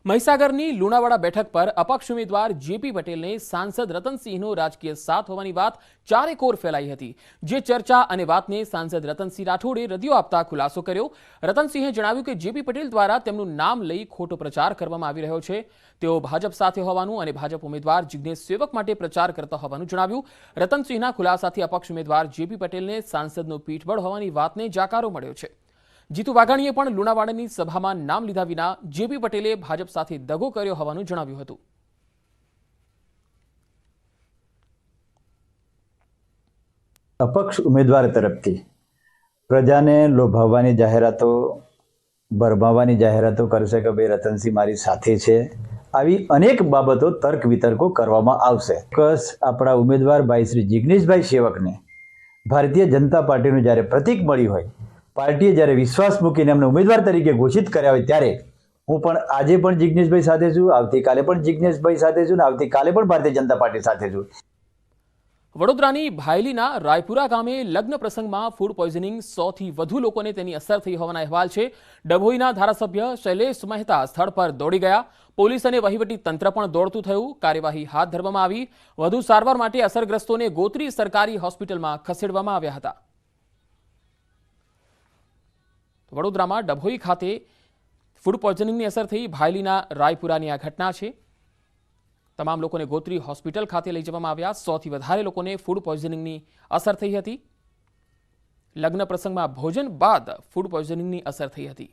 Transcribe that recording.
મહીસાગરની લુણાવાડા બેઠક પર અપક્ષ ઉમેદવાર જેપી પટેલને સાંસદ રતનસિંહનો રાજકીય સાથ હોવાની વાત ચારેકોર ફેલાઈ હતી। જે ચર્ચા અને વાતને સાંસદ રતનસિંહ રાઠોડે રદિયો આપતા ખુલાસો કર્યો। રતનસિંહે જણાવ્યું કે જેપી પટેલ દ્વારા તેમનું નામ લઈ ખોટો પ્રચાર કરવામાં આવી રહ્યો છે। તેઓ ભાજપ સાથે હોવાનું અને ભાજપ ઉમેદવાર જિગ્નેશ સેવક માટે પ્રચાર કરતા હોવાનું જણાવ્યું। રતનસિંહના ખુલાસાથી અપક્ષ ઉમેદવાર જેપી પટેલને સાંસદનો પીઠબળ હોવાની વાતને જાકારો મળ્યો છે। જીતુ વાઘાણીએ પણ લુણાવાડાની સભામાં નામ લીધા વિના જેપી પટેલે ભાજપ સાથે દગો કર્યો હોવાનું જણાવ્યું હતું। અપક્ષ ઉમેદવાર તરફથી પ્રજાને લોભાવવાની જાહેરાતો, ભરમાવવાની જાહેરાતો કરશે કે ભાઈ રતનસિંહ મારી સાથે છે, આવી અનેક બાબતો તર્ક વિતર્કો કરવામાં આવશે। ચોક્કસ આપણા ઉમેદવાર ભાઈ શ્રી જિગ્નેશભાઈ સેવકને ભારતીય જનતા પાર્ટીનું જ્યારે પ્રતીક મળ્યું હોય, પાર્ટીએ જ્યારે વિશ્વાસ મૂકીને એમને ઉમેદવાર તરીકે ઘોષિત કર્યા હોય, ત્યારે હું પણ આજે પણ જિગ્નેશભાઈ સાથે છું, આવતીકાલે પણ જિગ્નેશભાઈ સાથે છું, આવતીકાલે પણ ભારતીય જનતા પાર્ટી સાથે છું। વડોદરાની ભાયલીના રાયપુરા ગામે લગ્ન પ્રસંગમાં ફૂડ પોઈઝનિંગ 100 થી વધુ લોકોને તેની અસર થઈ હોવાના અહેવાલ છે। ડભોઈના ધારાસભ્ય શૈલેષ મહેતા સ્થળ પર દોડી ગયા। પોલીસ અને વહીવટી તંત્ર પણ દોડતું થયું। કાર્યવાહી હાથ ધરવામાં આવી। વધુ સારવાર માટે અસરગ્રસ્તોને ગોત્રી સરકારી હોસ્પિટલમાં ખસેડવામાં આવ્યા હતા। વડોદરામાં ડભોઈ ખાતે ફૂડ પોઈઝનિંગની અસર થઈ ભાયલીના રાયપુરાની આ ઘટના છે। તમામ લોકોને ગોત્રી હોસ્પિટલ ખાતે લઈ જવામાં આવ્યા। 100 થી વધારે લોકોને ફૂડ પોઈઝનિંગની અસર થઈ હતી। લગ્ન પ્રસંગમાં ભોજન બાદ ફૂડ પોઈઝનિંગની અસર થઈ હતી।